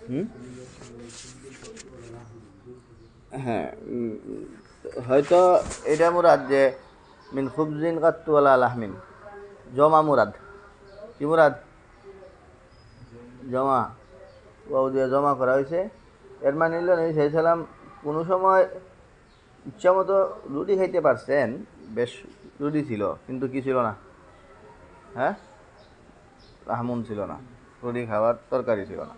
হুম, হ্যাঁ, হয়তো এটা মুরাদ যে মিন খুবজিন কাত্তু আলা লাহমিন, জমা মুরাদ। কি মুরাদ? জমা, ওয়াও দিয়ে জমা করা হয়েছে। এর মানে হইল নবী সাল্লাল্লাহু আলাইহি সাল্লাম কোনো সময় ইচ্ছা মতো রুটি খাইতে পারছেন, বেশ রুটি ছিল, কিন্তু কি ছিল না? হ্যাঁ, রাহমুন ছিল না, রুটি খাওয়ার তরকারি ছিল না।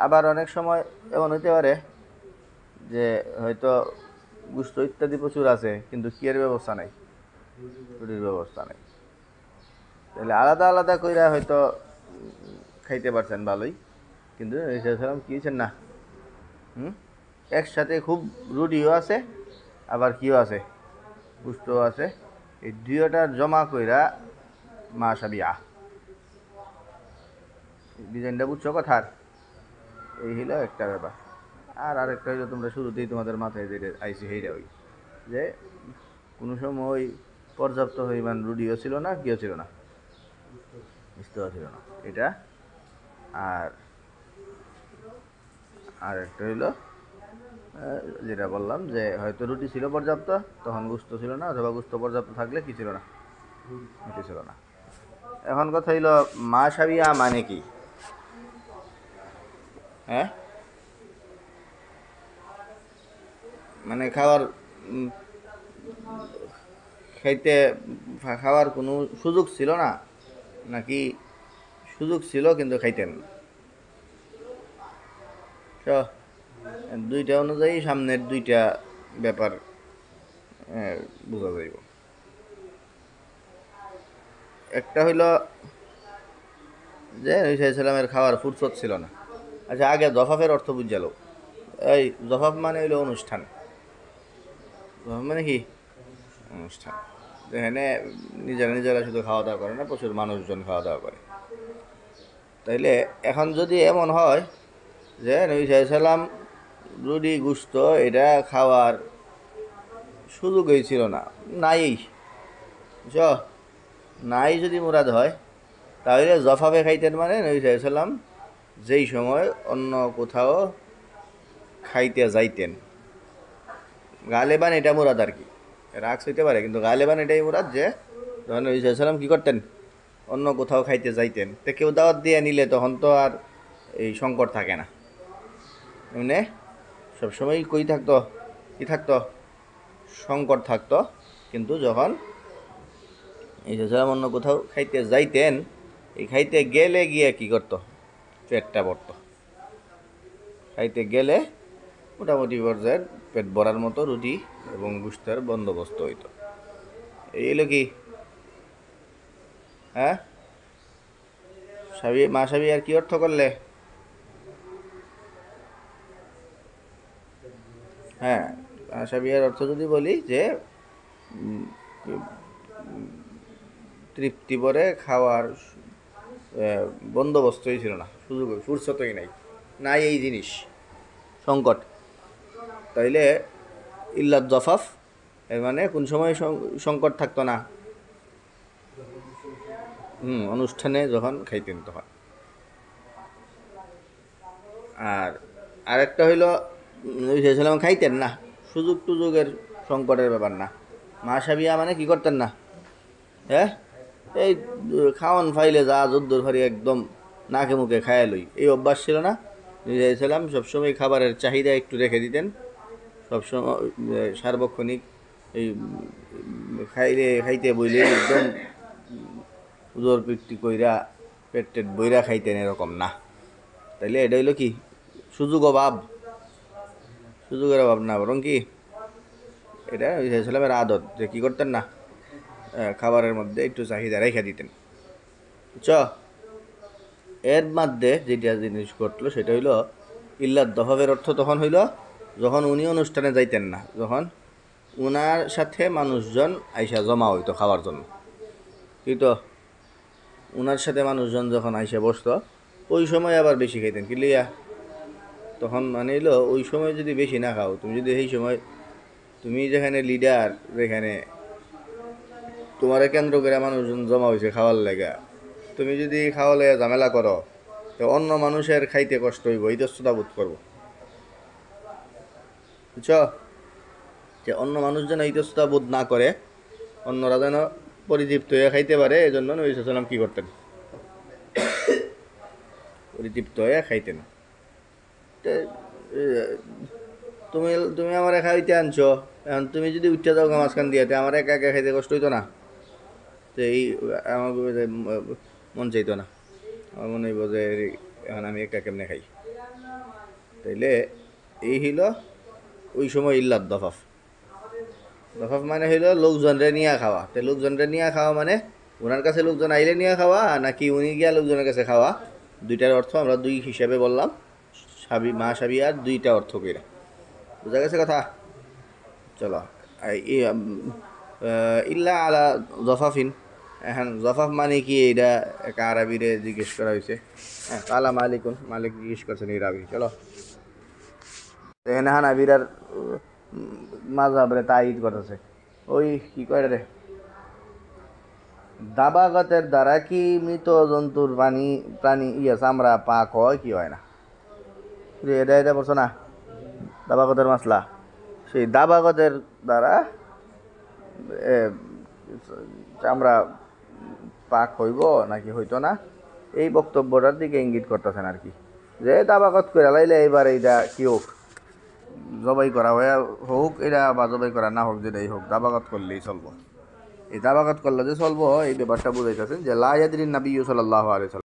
আবার অনেক সময় এমন হইতে পারে যে হয়তো গুস্ত ইত্যাদি প্রচুর আছে, কিন্তু কি এর ব্যবস্থা নাই, রুটির ব্যবস্থা নেই। তাহলে আলাদা আলাদা কইরা হয়তো খাইতে পারছেন ভালোই, কিন্তু সাল্লাম কি হয়েছেন না, হুম, একসাথে খুব রুটিও আছে, আবার কিও আছে, গুস্তও আছে, এই দুইটার জমা কইরা মা সাবিয়া। ডিজাইনটা বুঝছো কথার? এই হইলো একটা ব্যাপার। আর আরেকটা হইলো, তোমরা শুরুতেই তোমাদের মাথায় যেটা আইসি সেইটা ওই যে কোনো সময় পর্যাপ্ত পরিমাণ রুটিও ছিল না, কিও ছিল না, বুঝতেও ছিল না এটা। আর আর একটা হইলো যেটা বললাম যে হয়তো রুটি ছিল পর্যাপ্ত, তখন গুস্ত ছিল না, অথবা গুস্ত পর্যাপ্ত থাকলে কি ছিল না, রুটি ছিল না। এখন কথা হইলো মা সাবিয়া মানে কি? হ্যাঁ, মানে খাওয়ার উম, খাইতে খাওয়ার কোনো সুযোগ ছিল না, নাকি সুযোগ ছিল কিন্তু খাইতেন না? তো দুইটা অনুযায়ী সামনের দুইটা ব্যাপার বোঝা যাইব। একটা হইল যে নবী সাল্লামের খাওয়ার ফুরসত ছিল না। আচ্ছা, আগে জফাফের অর্থ বুঝালো। এই জফাফ মানে হইলো অনুষ্ঠান। জফাফ মানে কি? অনুষ্ঠান, যেখানে নিজেরা নিজেরা শুধু খাওয়া দাওয়া করে না, প্রচুর মানুষজন খাওয়া দাওয়া করে। তাইলে এখন যদি এমন হয় যে নবী সাল্লাম রুটি গুস্ত এটা খাওয়ার সুযোগই ছিল না, নাই, বুঝছ, নাই যদি মুরাদ হয়, তাহলে জফাফে খাইতেন মানে নবী সাল্লাম যেই সময় অন্য কোথাও খাইতে যাইতেন, গালেবান এটা মুরাদ আর কি। রাগ হইতে পারে, কিন্তু গালেবান এটাই মুরাদ যে যখন নবী সাল্লাম কি করতেন, অন্য কোথাও খাইতে যাইতেন, তো কেউ দাওয়াত দিয়ে নিলে তখন তো আর এই সংকট থাকে না। এমনি সবসময় কই থাকতো, কি থাকতো, সংকট থাকতো। কিন্তু যখন এই সাল্লাম অন্য কোথাও খাইতে যাইতেন, এই খাইতে গেলে গিয়ে কি করতো, পেটটা ভরতো। খাইতে গেলে মোটামুটি পর্যায়ের পেট ভরার মতো রুটি এবং গুস্তের বন্দোবস্ত হইতো। এই হলো কি, হ্যাঁ, সাবি মা সাবি আর কি অর্থ করলে? হ্যাঁ, মা সাবিয়ার অর্থ যদি বলি যে উম, তৃপ্তি ভরে খাওয়ার বন্দোবস্তই ছিল না, সুযোগ ফুরসতই নাই, নাই এই জিনিস, সংকট। তাইলে ইল্লাত জফাফ, এর মানে কোন সময় সংকট থাকতো না? অনুষ্ঠানে যখন খাইতেন তখন। আর আরেকটা হইল নবী সাল্লাল্লাহু আলাইহি ওয়াসাল্লাম খাইতেন না, সুযোগ টুযোগের সংকটের ব্যাপার না, মা সাবিয়া মানে কি করতেন না, হ্যাঁ, এই খাওয়ান ফাইলে যা যদ্দুর ফারি একদম নাকে মুখে খায়া লই, এই অভ্যাস ছিল না। নবী সাল্লাল্লাহু আলাইহি ওয়াসাল্লাম সবসময় খাবারের চাহিদা একটু রেখে দিতেন, সবসময় সার্বক্ষণিক এই খাইলে খাইতে বইলে একদম উদর পিটি কইরা পেট টেট বইরা খাইতেন, এরকম না। তাইলে এটা হইলো কি, সুযোগ অভাব, সুযোগের অভাব না, বরং কি এটা ইসলামের আদত যে কি করতেন না, খাবারের মধ্যে একটু চাহিদা রেখে দিতেন, বুঝছ। এর মধ্যে যেটা জিনিস ঘটলো সেটা হইলো ইল্লাত দহবের অর্থ তখন হইল যখন উনি অনুষ্ঠানে যাইতেন না, যখন উনার সাথে মানুষজন আইসা জমা হইতো খাওয়ার জন্য, কিন্তু উনার সাথে মানুষজন যখন আইসা বসতো, ওই সময় আবার বেশি খাইতেন কি লিয়া, তখন মানে হইলো ওই সময় যদি বেশি না খাও, তুমি যদি এই সময়, তুমি যেখানে লিডার, যেখানে তোমার কেন্দ্র করে মানুষজন জমা হয়েছে খাওয়ার লাগা, তুমি যদি খাওয়া লেগে ঝামেলা করো, তো অন্য মানুষের খাইতে কষ্ট হইব, ইতস্ততা বোধ করবো, বুঝছ? যে অন্য মানুষ যেন ইতস্ততা বোধ না করে, অন্যরা যেন পরিতৃপ্ত হয়ে খাইতে পারে, এই জন্য নবী সাল্লাল্লাহু আলাইহি ওয়াসাল্লাম কী করতেন? পরিতৃপ্ত হয়ে খাইতেন। তো, এ, তুমি তুমি আমার খাইতে আনছো, এখন তুমি যদি উঠতে যাও মাঝখান দিয়ে, আমার একা একা খাইতে কষ্ট হইতো না? তো এই আমার মন চাইতো না, আমার মনে হইব যে এখন আমি একা কেমনে খাই। তাইলে এই হইল ওই সময় ইল্লাত দফাফ। দফাফ মানে হইল লোকজনরে নিয়ে খাওয়া। তো লোকজনরে নিয়ে খাওয়া মানে ওনার কাছে লোকজন আইলে নিয়ে খাওয়া, নাকি উনি গিয়া লোকজনের কাছে খাওয়া? দুইটার অর্থ আমরা দুই হিসাবে বললাম, মা সাবি আর দুইটা অর্থ কইরা। বুঝা গেছে কথা? চলো, ইল্লা আলা জফাফিন। এখন জফাফ মানে কি, এটা এক আরবিরে জিজ্ঞেস করা হয়েছে। হ্যাঁ, কালা মালিকুন, মালিক জিজ্ঞেস করছেন এই রাবি। চলো, এখানে হানাবির আর মাযহাবরে তাইদ করতেছে। ওই কি কয় রে, দাবাগতের দ্বারা কি মৃত জন্তুর প্রাণী চামড়া পাক হয় কি হয় না? এটা এটা বলছো না, দাবাগতের মাসলা। সেই দাবাগতের দ্বারা চামড়া পাক হইব নাকি হইতো না, এই বক্তব্যটার দিকে ইঙ্গিত করতেছেন আর কি। যে দাবাগত করে লাইলে এইবার এইটা কি হোক, জবাই করা হয়ে হোক এটা, বা জবাই করা না হোক, যেটাই হোক, দাবাগত করলেই চলবো। এই দাবাগত করলে যে চলবো, এই ব্যাপারটা বুঝাইতেছেন যে লা ইয়াদরিন নবী সাল্লাল্লাহু আলাইহি ওয়াসাল্লাম।